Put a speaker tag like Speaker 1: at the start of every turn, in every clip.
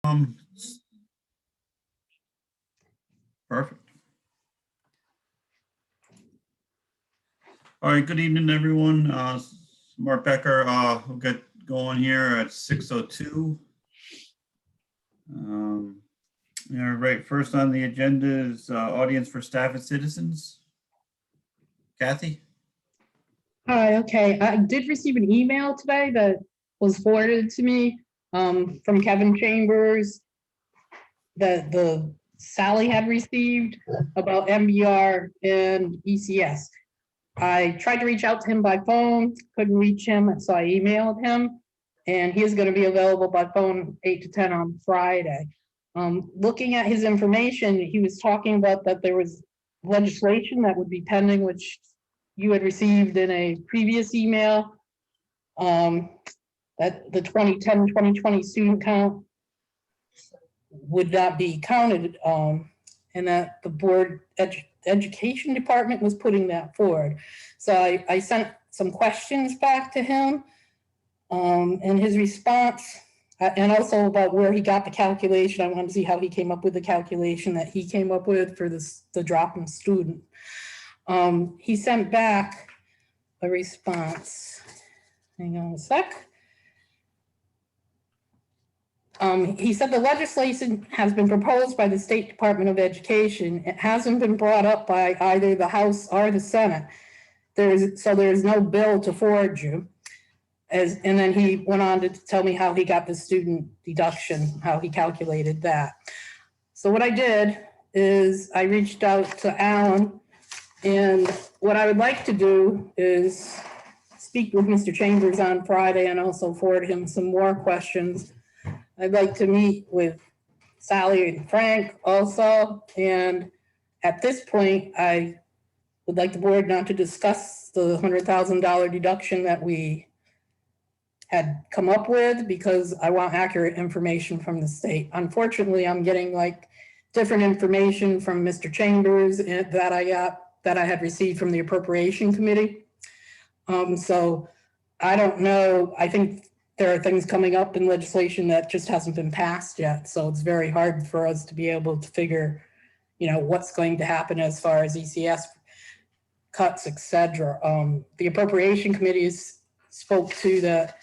Speaker 1: Um, Perfect. All right, good evening, everyone. Mark Becker, we'll get going here at 6:02. All right, first on the agenda is audience for staff and citizens. Kathy?
Speaker 2: Hi, okay. I did receive an email today that was forwarded to me from Kevin Chambers that the Sally had received about MBR and ECS. I tried to reach out to him by phone, couldn't reach him, so I emailed him, and he is going to be available by phone 8 to 10 on Friday. Looking at his information, he was talking about that there was legislation that would be pending, which you had received in a previous email, that the 2010-2020 student count would not be counted, and that the board education department was putting that forward. So I sent some questions back to him, and his response, and also about where he got the calculation. I wanted to see how he came up with the calculation that he came up with for the drop in student. He sent back a response. Hang on a sec. He said the legislation has been proposed by the State Department of Education. It hasn't been brought up by either the House or the Senate. There is no bill to forward you. And then he went on to tell me how he got the student deduction, how he calculated that. So what I did is I reached out to Alan, and what I would like to do is speak with Mr. Chambers on Friday and also forward him some more questions. I'd like to meet with Sally and Frank also. And at this point, I would like the board not to discuss the $100,000 deduction that we had come up with, because I want accurate information from the state. Unfortunately, I'm getting like different information from Mr. Chambers that I had received from the Appropriation Committee. So I don't know. I think there are things coming up in legislation that just hasn't been passed yet. So it's very hard for us to be able to figure, what's going to happen as far as ECS cuts, et cetera. The Appropriation Committee spoke to that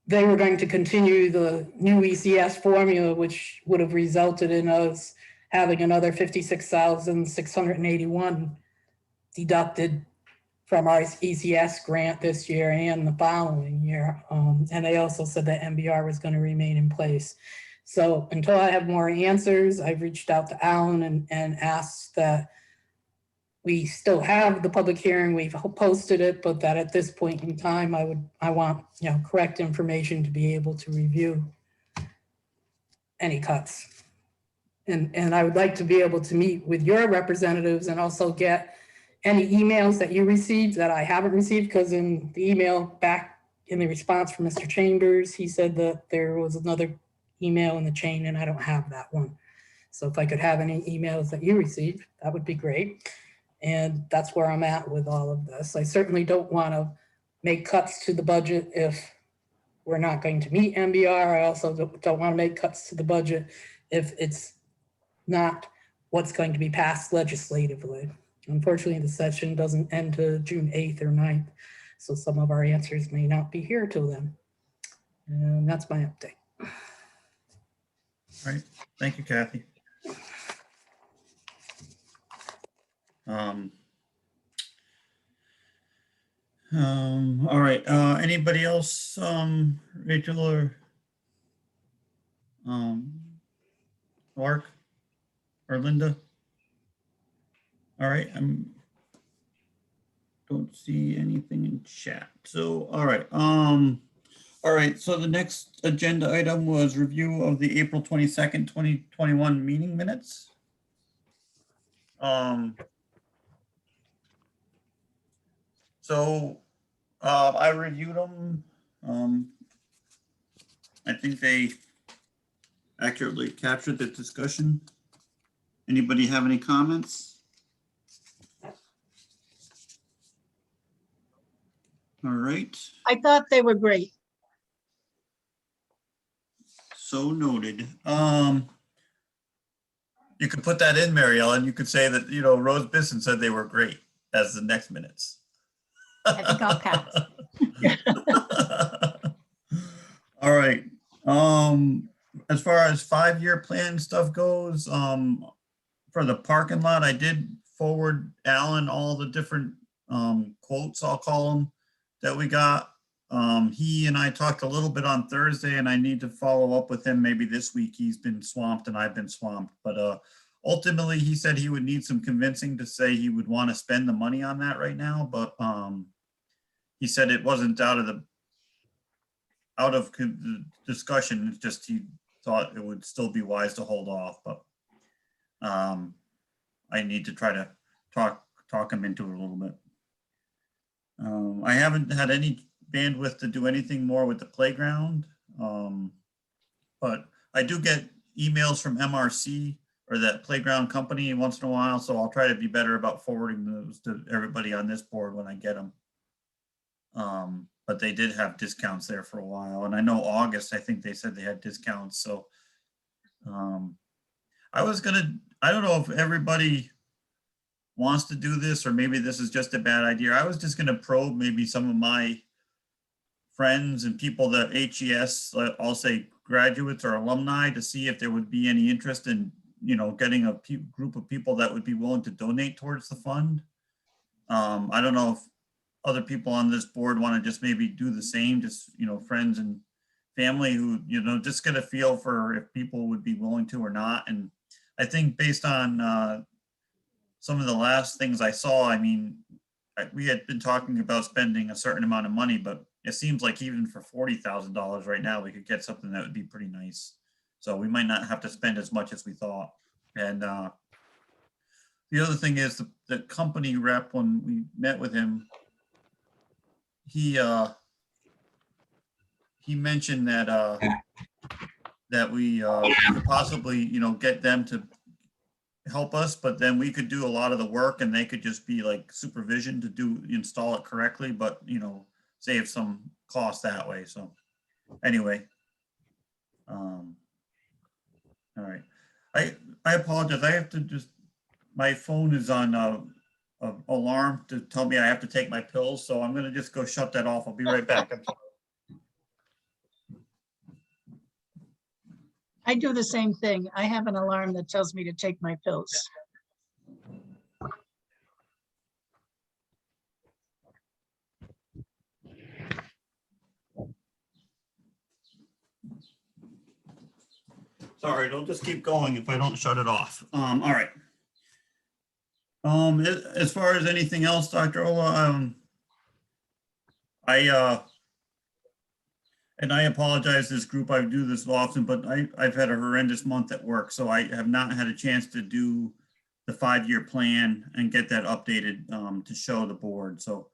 Speaker 2: they were going to continue the new ECS formula, which would have resulted in us having another $56,681 deducted from our ECS grant this year and the following year. And they also said that MBR was going to remain in place. So until I have more answers, I've reached out to Alan and asked that we still have the public hearing. We've posted it, but that at this point in time, I want correct information to be able to review any cuts. And I would like to be able to meet with your representatives and also get any emails that you received that I haven't received, because in the email back in the response from Mr. Chambers, he said that there was another email in the chain and I don't have that one. So if I could have any emails that you received, that would be great. And that's where I'm at with all of this. I certainly don't want to make cuts to the budget if we're not going to meet MBR. I also don't want to make cuts to the budget if it's not what's going to be passed legislatively. Unfortunately, the session doesn't end to June 8th or 9th, so some of our answers may not be here till then. And that's my update.
Speaker 1: All right, thank you, Kathy. All right, anybody else, Rachel or Mark or Linda? All right, don't see anything in chat. So, all right. So the next agenda item was review of the April 22nd, 2021 meeting minutes. I reviewed them. I think they accurately captured the discussion. Anybody have any comments? All right.
Speaker 3: I thought they were great.
Speaker 1: So noted. You could put that in, Mary Ellen. You could say that, Rose Bisson said they were great as the next minutes.
Speaker 3: I think I'll pass.
Speaker 1: All right. As far as 5-year plan stuff goes, for the parking lot, I did forward Alan all the different quotes, I'll call them, that we got. He and I talked a little bit on Thursday, and I need to follow up with him maybe this week. He's been swamped and I've been swamped, but ultimately he said he would need some convincing to say he would want to spend the money on that right now, but he said it wasn't out of the discussion. It's just he thought it would still be wise to hold off, but I need to try to talk him into it a little bit. I haven't had any bandwidth to do anything more with the playground, but I do get emails from MRC or that playground company once in a while, so I'll try to be better about forwarding those to everybody on this board when I get them. But they did have discounts there for a while, and I know August, I think they said they had discounts, so I don't know if everybody wants to do this, or maybe this is just a bad idea. I was just gonna probe maybe some of my friends and people that HES, I'll say graduates or alumni, to see if there would be any interest in, getting a group of people that would be willing to donate towards the fund. I don't know if other people on this board want to just maybe do the same, just, friends and family who, just get a feel for if people would be willing to or not. And I think based on some of the last things I saw, I mean, we had been talking about spending a certain amount of money, but it seems like even for $40,000 right now, we could get something that would be pretty nice. So we might not have to spend as much as we thought. And the other thing is the company rep, when we met with him, he mentioned that that we could possibly, get them to help us, but then we could do a lot of the work and they could just be like supervision to install it correctly, but save some cost that way. So anyway, all right. I apologize. I have to just, my phone is on a alarm to tell me I have to take my pills. So I'm going to just go shut that off. I'll be right back. I'm sorry.
Speaker 3: I do the same thing. I have an alarm that tells me to take my pills.
Speaker 1: Sorry, it'll just keep going if I don't shut it off. All right. As far as anything else, Dr. Ola, and I apologize to this group, I do this often, but I've had a horrendous month at work, so I have not had a chance to do the 5-year plan and get that updated to show the board. So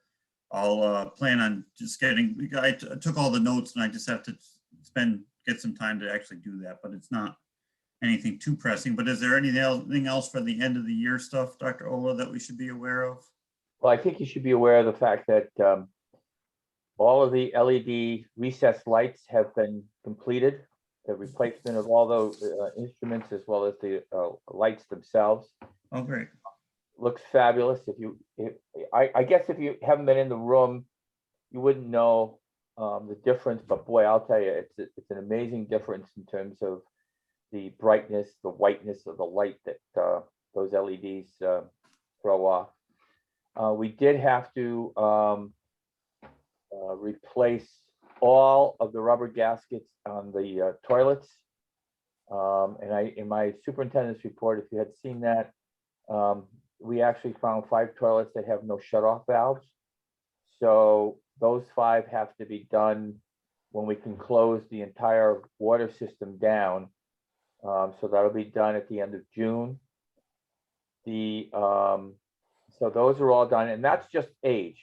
Speaker 1: I'll plan on just I took all the notes and I just have to get some time to actually do that, but it's not anything too pressing. But is there anything else for the end of the year stuff, Dr. Ola, that we should be aware of?
Speaker 4: Well, I think you should be aware of the fact that all of the LED recessed lights have been completed. The replacement of all those instruments, as well as the lights themselves.
Speaker 1: Oh, great.
Speaker 4: Looks fabulous. I guess if you haven't been in the room, you wouldn't know the difference, but boy, I'll tell you, it's an amazing difference in terms of the brightness, the whiteness of the light that those LEDs throw off. We did have to replace all of the rubber gaskets on the toilets. And in my superintendent's report, if you had seen that, we actually found 5 toilets that have no shutoff valves. So those 5 have to be done when we can close the entire water system down. So that'll be done at the end of June. So those are all done, and that's just age.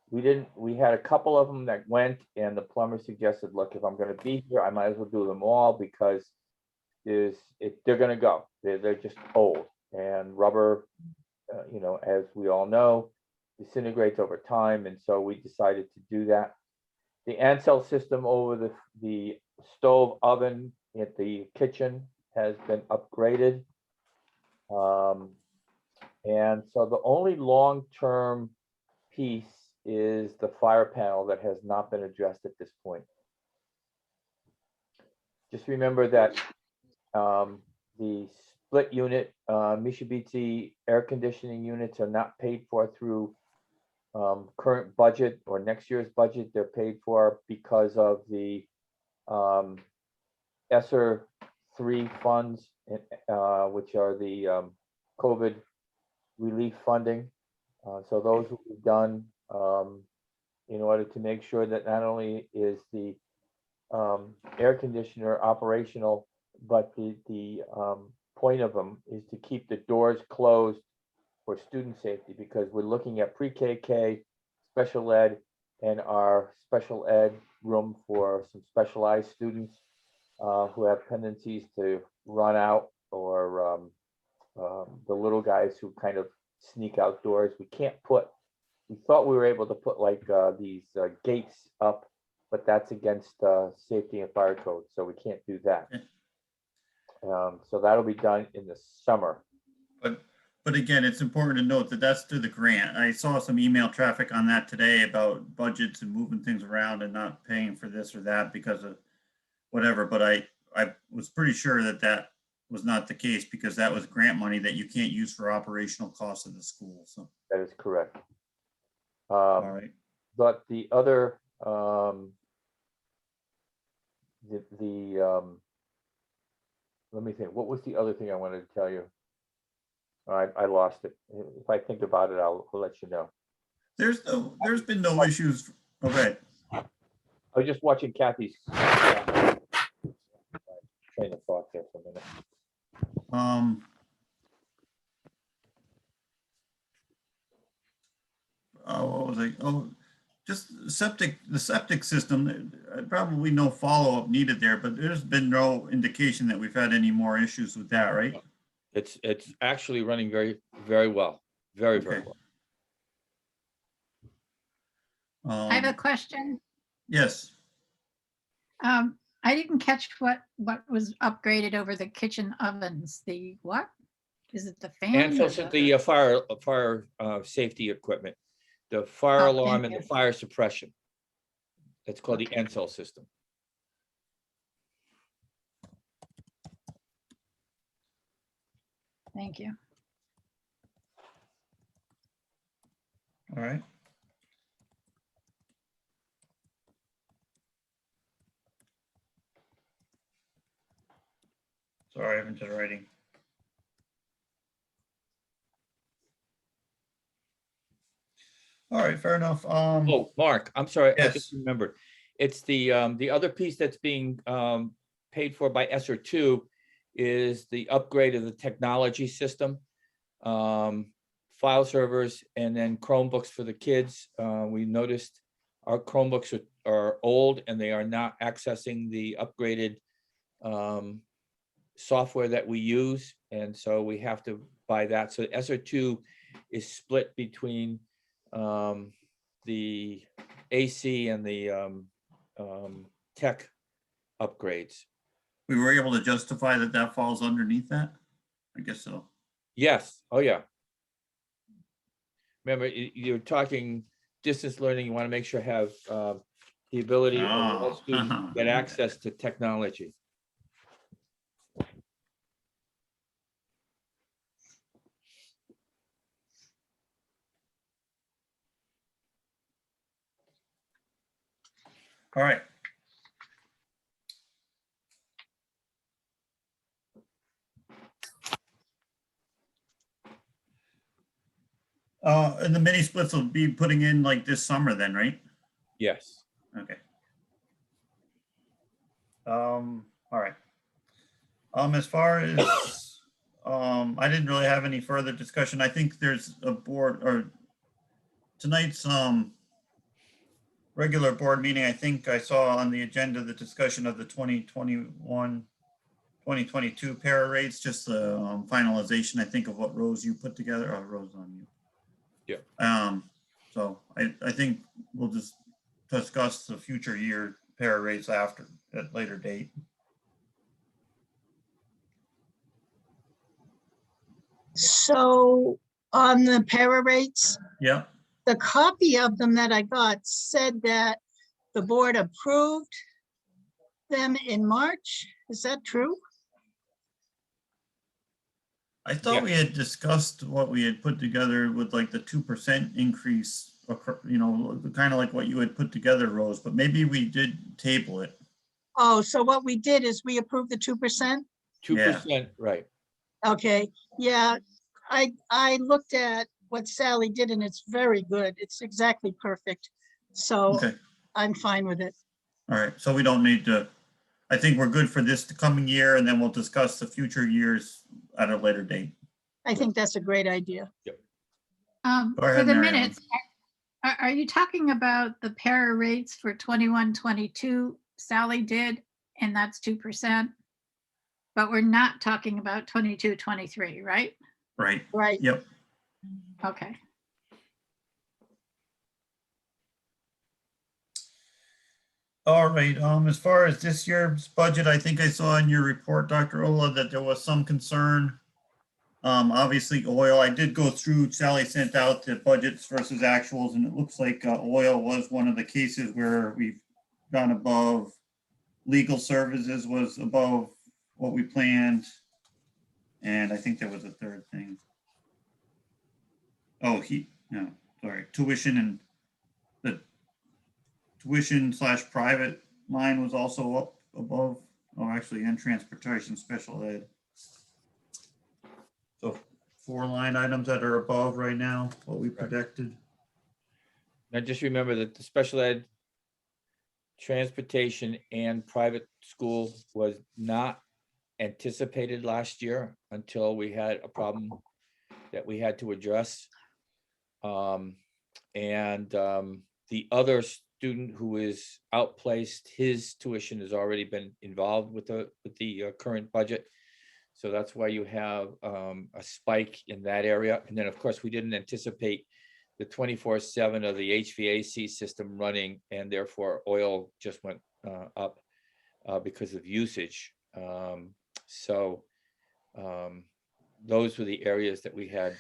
Speaker 4: We had a couple of them that went, and the plumber suggested, look, if I'm going to be here, I might as well do them all, because they're going to go. They're just old, and rubber, as we all know, disintegrates over time, and so we decided to do that. The Ancel system over the stove oven at the kitchen has been upgraded. And so the only long-term piece is the fire panel that has not been addressed at this point. Just remember that the split unit, Mitsubishi air conditioning units are not paid for through current budget or next year's budget. They're paid for because of the ESSER 3 funds, which are the COVID relief funding. So those will be done in order to make sure that not only is the air conditioner operational, but the point of them is to keep the doors closed for student safety, because we're looking at pre-KK, special ed, and our special ed room for some specialized students who have tendencies to run out, or the little guys who kind of sneak outdoors. We thought we were able to put like these gates up, but that's against safety and fire code, so we can't do that. So that'll be done in the summer.
Speaker 1: But again, it's important to note that that's through the grant. I saw some email traffic on that today about budgets and moving things around and not paying for this or that because of whatever. But I was pretty sure that that was not the case, because that was grant money that you can't use for operational costs of the school. So
Speaker 4: That is correct.
Speaker 1: all right.
Speaker 4: But the other, let me think, what was the other thing I wanted to tell you? I lost it. If I think about it, I'll let you know.
Speaker 1: There's been no issues. Okay.
Speaker 4: I was just watching Kathy's train of thought there for a minute.
Speaker 1: What was I? Oh, just the septic system. Probably no follow-up needed there, but there's been no indication that we've had any more issues with that, right?
Speaker 4: It's actually running very, very well. Very, very
Speaker 1: Okay.
Speaker 4: well.
Speaker 3: I have a question.
Speaker 1: Yes.
Speaker 3: I didn't catch what was upgraded over the kitchen ovens. The what? Is it the fan?
Speaker 4: And so
Speaker 3: or
Speaker 4: it's
Speaker 3: the-
Speaker 4: the fire safety equipment, the fire
Speaker 3: Oh,
Speaker 4: alarm
Speaker 3: thank
Speaker 4: and the
Speaker 3: you.
Speaker 4: fire suppression. It's called the Encel system.
Speaker 3: Thank you.
Speaker 1: All right. Sorry, I'm just writing. All right, fair enough.
Speaker 4: Oh, Mark, I'm sorry, I just
Speaker 1: Yes.
Speaker 4: remembered. It's the other piece that's being paid for by ESSER 2 is the upgrade of the technology system. File servers and then Chromebooks for the kids. We noticed our Chromebooks are old and they are not accessing the upgraded software that we use. And so we have to buy that. So ESSER 2 is split between the AC and the tech upgrades.
Speaker 1: We were able to justify that that falls underneath that? I guess so.
Speaker 4: Yes, oh yeah. Remember, you're talking distance learning, you want to make sure have the ability of all
Speaker 1: Oh.
Speaker 4: students to get access to technology.
Speaker 1: All right. And the mini splits will be putting in like this summer then, right?
Speaker 4: Yes.
Speaker 1: Okay. All right. As far as, I didn't really have any further discussion. I think there's a board or tonight's, regular board meeting. I think I saw on the agenda, the discussion of the 2021, 2022 para rates, just the finalization, I think, of what Rose you put together. Oh, Rose on you.
Speaker 4: Yeah.
Speaker 1: So I think we'll just discuss the future year para rates after at a later date.
Speaker 5: So on the para rates,
Speaker 1: Yeah,
Speaker 5: the copy of them that I got said that the board approved them in March. Is that true?
Speaker 1: I thought we had discussed what we had put together with like the 2% increase, you know, kind of like what you had put together, Rose, but maybe we did table it.
Speaker 5: Oh, so what we did is we approved the 2%?
Speaker 4: 2%, right.
Speaker 5: Okay, yeah, I looked at what Sally did and it's very good. It's exactly perfect. So
Speaker 1: Okay,
Speaker 5: I'm fine with it.
Speaker 1: all right, so we don't need to, I think we're good for this coming year, and then we'll discuss the future years at a later date.
Speaker 5: I think that's a great idea.
Speaker 1: Go
Speaker 3: For
Speaker 1: ahead,
Speaker 3: the
Speaker 1: Mary Ellen.
Speaker 3: minutes, are you talking about the para rates for 21, 22 Sally did, and that's 2%? But we're not talking about 22, 23, right?
Speaker 1: Right,
Speaker 5: Right.
Speaker 1: yep.
Speaker 3: Okay.
Speaker 1: All right, as far as this year's budget, I think I saw in your report, Dr. Ola, that there was some concern. Obviously oil, I did go through, Sally sent out the budgets versus actuals, and it looks like oil was one of the cases where we've gone above. Legal services was above what we planned. And I think there was a third thing. Oh, no, sorry, tuition and the tuition/private line was also up above. Oh, actually, and transportation special ed. So 4 line items that are above right now, what we projected.
Speaker 4: Now just remember that the special ed, transportation and private school was not anticipated last year until we had a problem that we had to address. The other student who is outplaced, his tuition has already been involved with the current budget. So that's why you have a spike in that area. And then, of course, we didn't anticipate the 24/7 of the HVAC system running, and therefore oil just went up because of usage. Those were the areas that we had,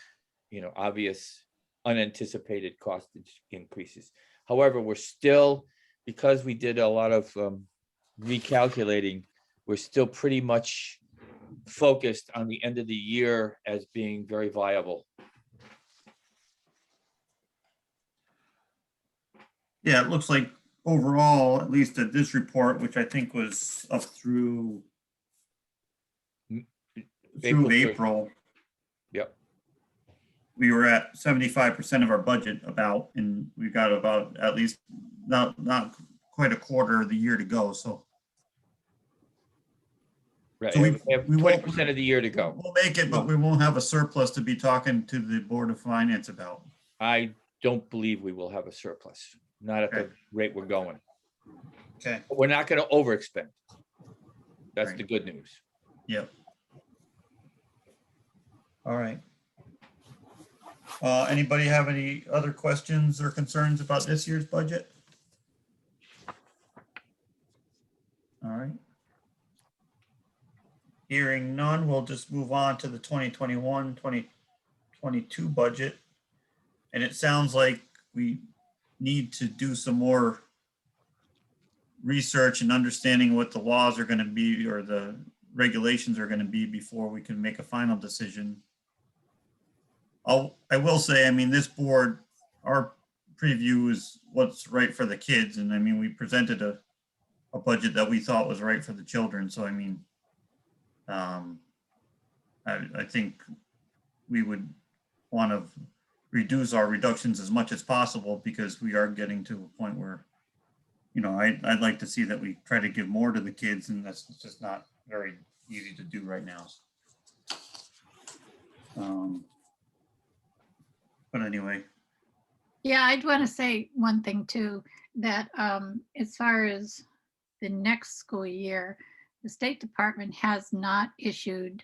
Speaker 4: obvious unanticipated cost increases. However, we're still, because we did a lot of recalculating, we're still pretty much focused on the end of the year as being very viable.
Speaker 1: Yeah, it looks like overall, at least at this report, which I think was up through
Speaker 4: April 1st.
Speaker 1: April.
Speaker 4: Yep.
Speaker 1: We were at 75% of our budget about, and we got about at least not quite a quarter of the year to go. So
Speaker 4: Right,
Speaker 1: So
Speaker 4: we
Speaker 1: we
Speaker 4: have
Speaker 1: won't-
Speaker 4: 20% of the year to go.
Speaker 1: we'll make it, but we won't have a surplus to be talking to the Board of Finance about.
Speaker 4: I don't believe we will have a surplus, not at the
Speaker 1: Okay.
Speaker 4: rate we're going.
Speaker 1: Okay,
Speaker 4: But we're not going to overexpend. That's
Speaker 1: Right.
Speaker 4: the good news.
Speaker 1: yep. All right. Anybody have any other questions or concerns about this year's budget? All right. Hearing none, we'll just move on to the 2021, 2022 budget. And it sounds like we need to do some more research and understanding what the laws are going to be or the regulations are going to be before we can make a final decision. I will say, I mean, this board, our preview is what's right for the kids. And I mean, we presented a budget that we thought was right for the children. So, I mean, I think we would want to reduce our reductions as much as possible because we are getting to a point where, I'd like to see that we try to give more to the kids, and that's just not very easy to do right now. But anyway.
Speaker 3: Yeah, I'd want to say one thing too, that as far as the next school year, the State Department has not issued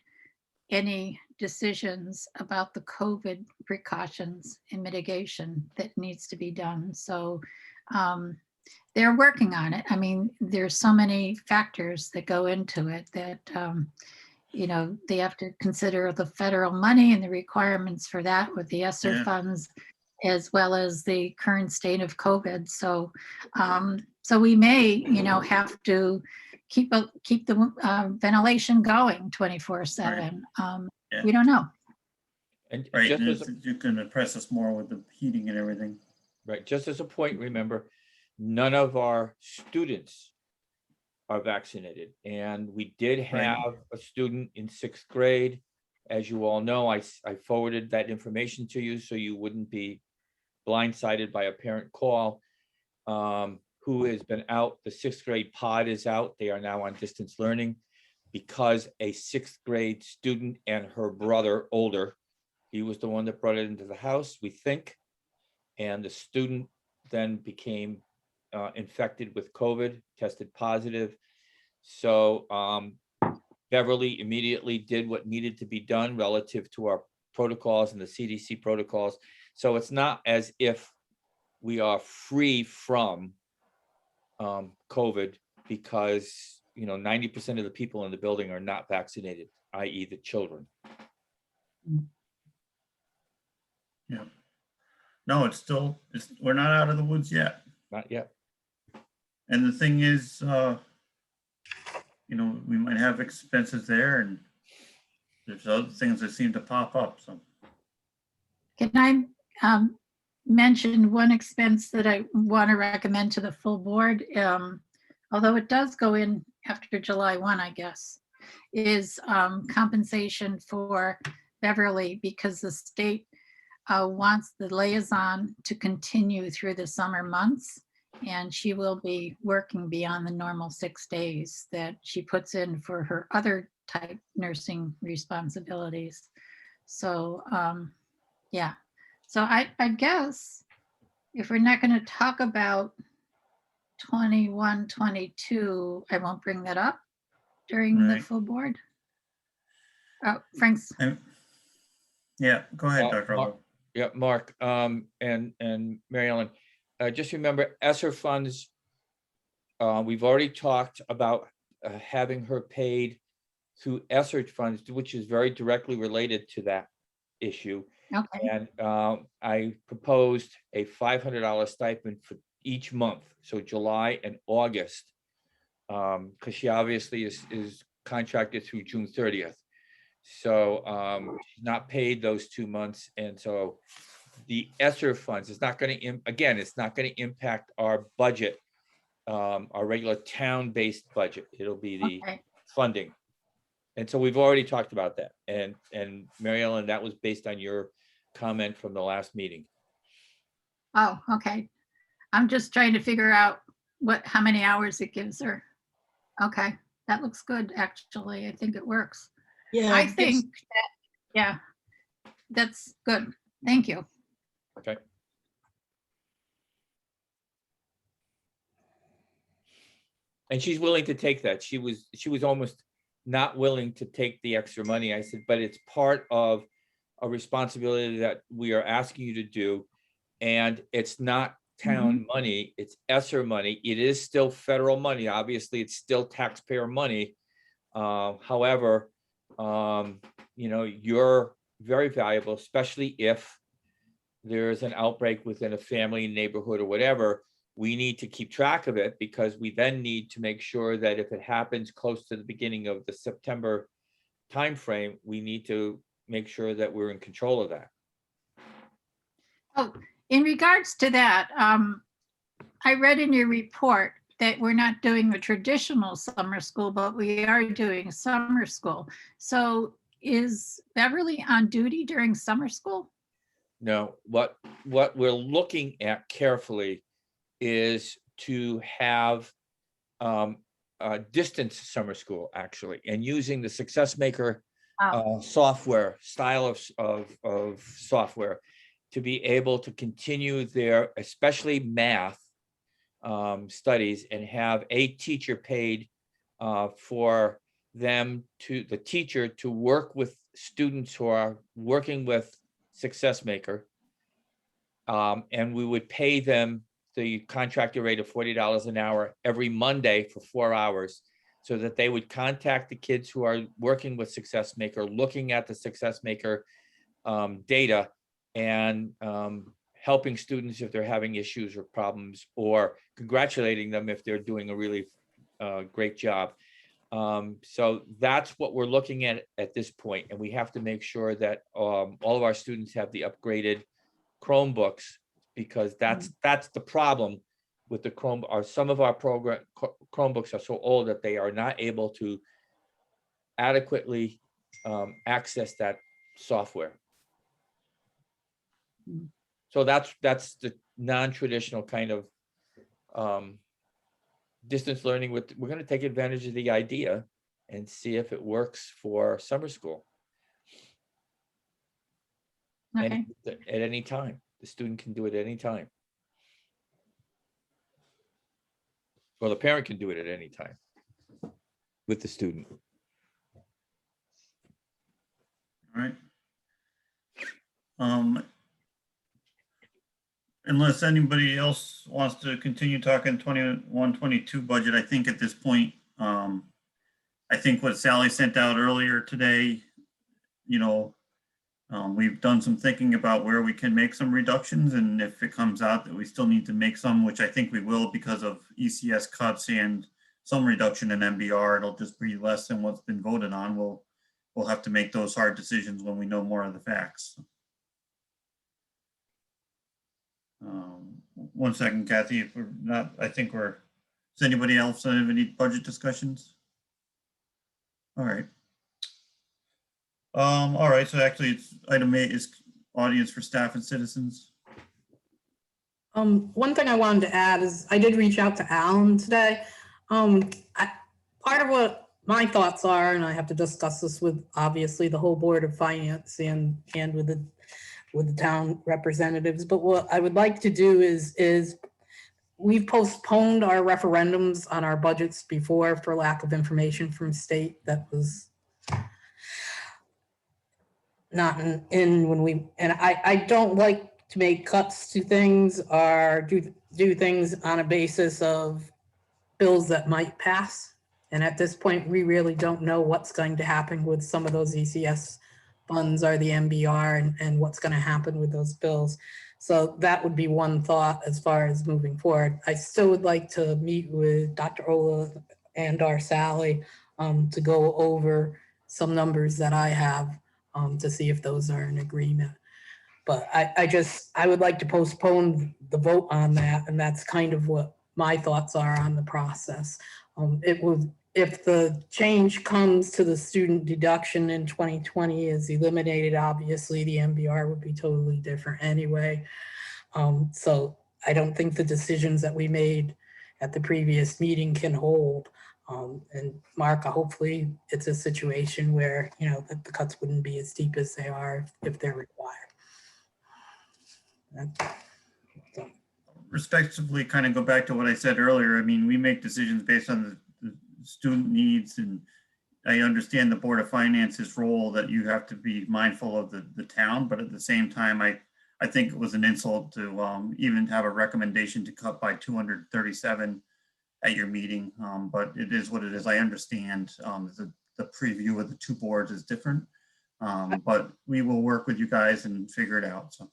Speaker 3: any decisions about the COVID precautions and mitigation that needs to be done. So they're working on it. I mean, there's so many factors that go into it that, they have to consider the federal money and the requirements for that with the ESSER
Speaker 1: Yeah.
Speaker 3: funds, as well as the current state of COVID. So we may, have to keep the ventilation going 24/7.
Speaker 1: Yeah.
Speaker 3: We don't know.
Speaker 4: And
Speaker 1: Right,
Speaker 4: just
Speaker 1: and
Speaker 4: as,
Speaker 1: you can impress us more with the heating and everything.
Speaker 4: right, just as a point, remember, none of our students are vaccinated. And we did have a student in 6th grade. As you all know, I forwarded that information to you so you wouldn't be blindsided by a parent call, who has been out. The 6th grade pod is out. They are now on distance learning because a 6th grade student and her brother, older, he was the one that brought it into the house, we think. And the student then became infected with COVID, tested positive. So Beverly immediately did what needed to be done relative to our protocols and the CDC protocols. So it's not as if we are free from COVID because, 90% of the people in the building are not vaccinated, i.e. the children.
Speaker 1: Yeah. No, we're not out of the woods yet.
Speaker 4: Not yet.
Speaker 1: And the thing is, we might have expenses there and there's other things that seem to pop up, so.
Speaker 3: Can I mention one expense that I want to recommend to the full board? Although it does go in after July 1, I guess, is compensation for Beverly, because the state wants the liaison to continue through the summer months, and she will be working beyond the normal 6 days that she puts in for her other type nursing responsibilities. So, yeah. So I guess if we're not going to talk about 21, 22, I won't bring that up during the
Speaker 1: Right.
Speaker 3: full board. Frank's.
Speaker 1: Yeah, go ahead,
Speaker 4: Well,
Speaker 1: Dr. Lowe.
Speaker 4: Yeah, Mark, and Mary Ellen, just remember ESSER funds. We've already talked about having her paid through ESSER funds, which is very directly related to that issue.
Speaker 3: Okay.
Speaker 4: And I proposed a $500 stipend for each month, so July and August, because she obviously is contracted through June 30th. So she's not paid those 2 months, and so the ESSER funds is not going to, again, it's not going to impact our budget, our regular town-based budget. It'll be the
Speaker 3: Okay.
Speaker 4: funding. And so we've already talked about that. And Mary Ellen, that was based on your comment from the last meeting.
Speaker 3: Oh, okay. I'm just trying to figure out how many hours it gives her. Okay, that looks good, actually. I think it works.
Speaker 5: Yeah.
Speaker 3: I think that, yeah, that's good. Thank you.
Speaker 4: Okay. And she's willing to take that. She was almost not willing to take the extra money. I said, but it's part of a responsibility that we are asking you to do. And it's not town money, it's ESSER money. It is still federal money. Obviously, it's still taxpayer money. However, you're very valuable, especially if there's an outbreak within a family, neighborhood, or whatever. We need to keep track of it because we then need to make sure that if it happens close to the beginning of the September timeframe, we need to make sure that we're in control of that.
Speaker 3: Oh, in regards to that, I read in your report that we're not doing the traditional summer school, but we are doing summer school. So is Beverly on duty during summer school?
Speaker 4: No, what we're looking at carefully is to have a distance summer school, actually, and using the SuccessMaker software, style of software, to be able to continue their, especially math studies, and have a teacher paid for them the teacher to work with students who are working with SuccessMaker. And we would pay them the contractor rate of $40 an hour every Monday for 4 hours, so that they would contact the kids who are working with Success Maker, looking at the Success Maker data, and helping students if they're having issues or problems, or congratulating them if they're doing a really great job. So that's what we're looking at this point, and we have to make sure that all of our students have the upgraded Chromebooks, because that's the problem with the Chrome. Or some of our Chromebooks are so old that they are not able to adequately access that software. So that's the non-traditional kind of distance learning. We're going to take advantage of the idea and see if it works for summer school.
Speaker 3: Okay,
Speaker 4: At any time. The student can do it at any time. Well, the parent can do it at any time with the student.
Speaker 1: All right. Unless anybody else wants to continue talking 21-22 budget, I think at this point, I think what Sally sent out earlier today, you know, we've done some thinking about where we can make some reductions, and if it comes out that we still need to make some, which I think we will because of ECS cuts and some reduction in MBR, it'll just be less than what's been voted on. We'll have to make those hard decisions when we know more of the facts. 1 second, Kathy, if we're not, I think does anybody else have any budget discussions? All right. All right, so actually it's item 8 is audience for staff and citizens.
Speaker 2: One thing I wanted to add is I did reach out to Alan today. Part of what my thoughts are, and I have to discuss this with obviously the whole Board of Finance and with the town representatives, but what I would like to do is we've postponed our referendums on our budgets before for lack of information from state that was not in when we, and I don't like to make cuts to things or do things on a basis of bills that might pass. And at this point, we really don't know what's going to happen with some of those ECS funds or the MBR and what's going to happen with those bills. So that would be one thought as far as moving forward. I still would like to meet with Dr. Ola and our Sally to go over some numbers that I have to see if those are in agreement. But I would like to postpone the vote on that, and that's kind of what my thoughts are on the process. If the change comes to the student deduction in 2020 is eliminated, obviously the MBR would be totally different anyway. So I don't think the decisions that we made at the previous meeting can hold. And Mark, hopefully it's a situation where, you know, that the cuts wouldn't be as steep as they are if they're required.
Speaker 1: Respectively, kind of go back to what I said earlier. I mean, we make decisions based on the student needs, and I understand the Board of Finance's role that you have to be mindful of the town, but at the same time, I think it was an insult to even have a recommendation to cut by 237 at your meeting, but it is what it is. I understand the preview of the two boards is different, but we will work with you guys and figure it out. So.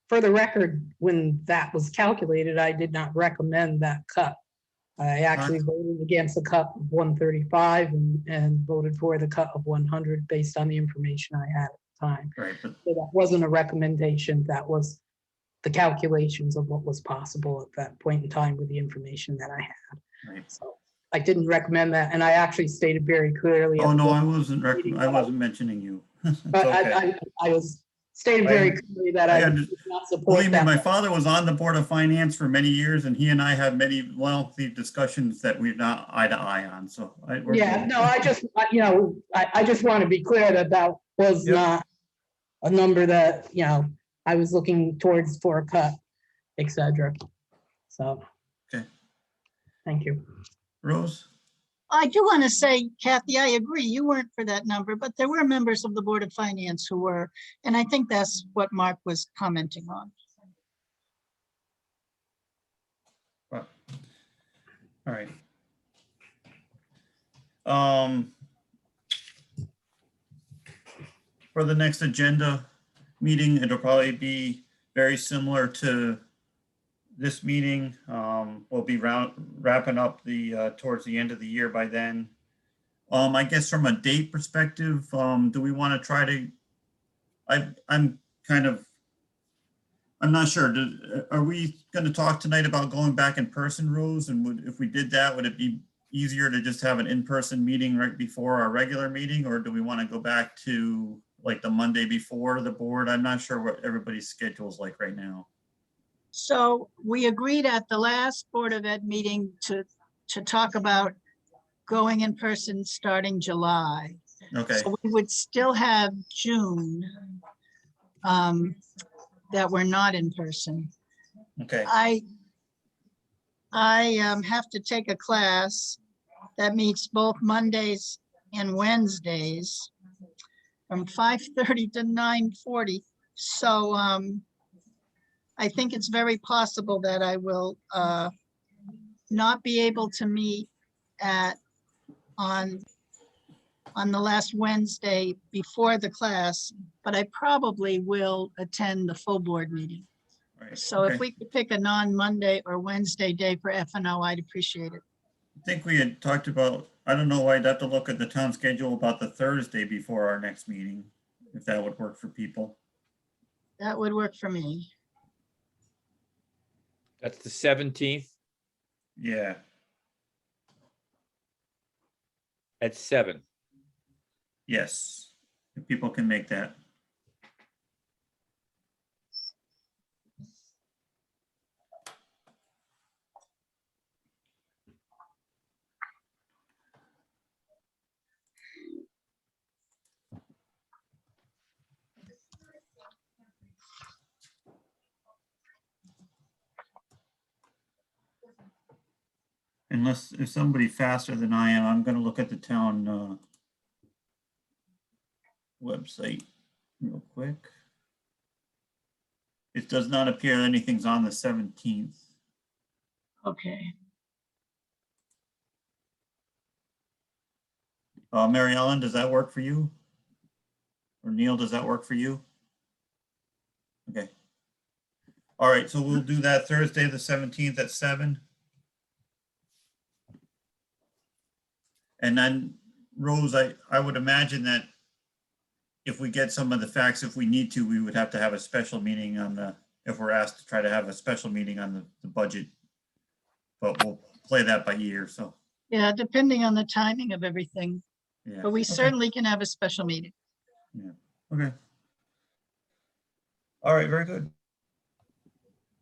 Speaker 2: For the record, when that was calculated, I did not recommend that cut. I actually voted against the cut of 135 and voted for the cut of 100 based on the information I had at the time.
Speaker 1: Right, but
Speaker 2: so that wasn't a recommendation. That was the calculations of what was possible at that point in time with the information that I had.
Speaker 1: right.
Speaker 2: So I didn't recommend that, and I actually stated very clearly.
Speaker 1: Oh no, I wasn't mentioning you.
Speaker 2: But
Speaker 1: okay.
Speaker 2: I was stated very clearly that I did not support
Speaker 1: Believe me,
Speaker 2: that.
Speaker 1: my father was on the Board of Finance for many years, and he and I had many lengthy discussions that we're not eye to eye on. So
Speaker 2: yeah, no, I just, you know, I just want to be clear that that was not a number that, you know, I was looking towards for a cut, etc. So,
Speaker 1: okay.
Speaker 2: Thank you.
Speaker 1: Rose?
Speaker 5: I do want to say, Kathy, I agree, you weren't for that number, but there were members of the Board of Finance who were, and I think that's what Mark was commenting on.
Speaker 1: All right. Um, for the next agenda meeting, it'll probably be very similar to this meeting. We'll be wrapping up the towards the end of the year by then. I guess from a date perspective, do we want to try to? I'm not sure. Are we going to talk tonight about going back in person, Rose? And if we did that, would it be easier to just have an in-person meeting right before our regular meeting, or do we want to go back to like the Monday before the board? I'm not sure what everybody's schedule is like right now.
Speaker 5: So we agreed at the last Board of Ed meeting to talk about going in person starting July.
Speaker 1: Okay,
Speaker 5: So we would still have June that we're not in person.
Speaker 1: okay,
Speaker 5: I have to take a class that meets both Mondays and Wednesdays from 5:30 to 9:40. So I think it's very possible that I will not be able to meet on the last Wednesday before the class, but I probably will attend the full board meeting.
Speaker 1: right.
Speaker 5: So if
Speaker 1: Okay.
Speaker 5: we could pick a non-Monday or Wednesday day for F&O, I'd appreciate it.
Speaker 1: I think we had talked about, I don't know, I'd have to look at the town schedule about the Thursday before our next meeting, if that would work for people.
Speaker 5: That would work for me.
Speaker 4: That's the 17th
Speaker 1: Yeah,
Speaker 4: at 7.
Speaker 1: yes, if people can make that. Unless, if somebody faster than I am, I'm gonna look at the town website real quick. It does not appear anything's on the 17th.
Speaker 5: Okay.
Speaker 1: Mary Ellen, does that work for you? Or Neil, does that work for you? Okay. All right, so we'll do that Thursday, the 17th at 7. And then Rose, I would imagine that if we get some of the facts, if we need to, we would have to have a special meeting on the, if we're asked to try to have a special meeting on the budget. But we'll play that by ear, so,
Speaker 5: Yeah, depending on the timing of everything,
Speaker 1: yeah.
Speaker 5: but we
Speaker 1: Okay.
Speaker 5: certainly can have a special meeting.
Speaker 1: Okay. All right, very good.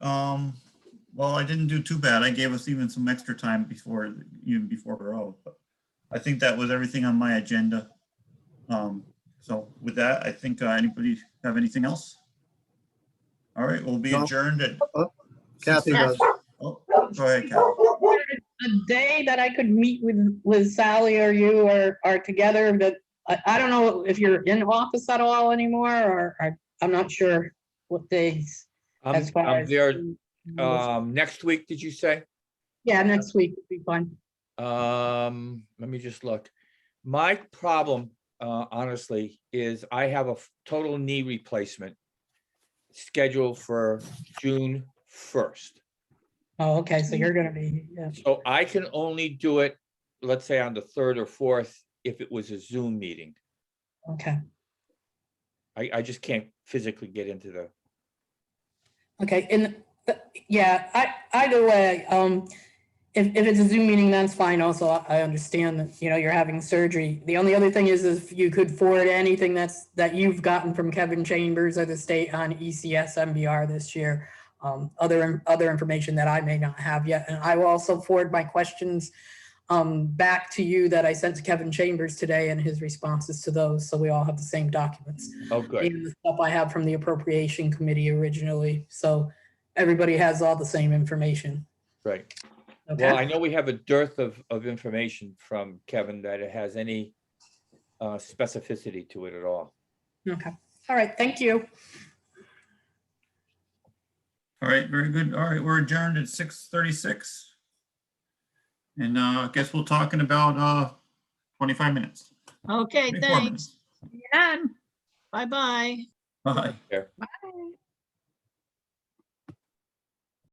Speaker 1: Well, I didn't do too bad. I gave us even some extra time even before we're out, but I think that was everything on my agenda. So with that, I think anybody have anything else? All right, we'll be
Speaker 6: No.
Speaker 1: adjourned at.
Speaker 6: Kathy does.
Speaker 1: Oh, go ahead, Kathy.
Speaker 2: A day that I could meet with Sally or you or together, that I don't know if you're in office at all anymore, or I'm not sure what days. As far
Speaker 4: I'm
Speaker 2: as
Speaker 4: there next week, did you say?
Speaker 2: Yeah, next week would be fine.
Speaker 4: Let me just look. My problem, honestly, is I have a total knee replacement scheduled for June 1st.
Speaker 2: Oh, okay, so you're gonna be, yeah.
Speaker 4: So I can only do it, let's say on the 3rd or 4th, if it was a Zoom meeting.
Speaker 2: Okay,
Speaker 4: I just can't physically get into the,
Speaker 2: okay, and yeah, either way, if it's a Zoom meeting, that's fine. Also, I understand that, you're having surgery. The only other thing is if you could forward anything that you've gotten from Kevin Chambers or the state on ECS MBR this year, other information that I may not have yet. And I will also forward my questions back to you that I sent to Kevin Chambers today and his responses to those. So we all have the same documents.
Speaker 4: oh, good,
Speaker 2: And the stuff I have from the appropriation committee originally. So everybody has all the same information.
Speaker 4: right.
Speaker 2: Okay.
Speaker 4: Well, I know we have a dearth of information from Kevin that it has any specificity to it at all.
Speaker 2: Okay. All right. Thank you.
Speaker 1: All right, very good. All right, we're adjourned at 6:36. And I guess we'll talk in about 25 minutes.
Speaker 5: Okay,
Speaker 1: 24
Speaker 5: thanks.
Speaker 1: minutes.
Speaker 3: Yeah,
Speaker 5: Bye-bye.
Speaker 1: Bye.
Speaker 3: bye.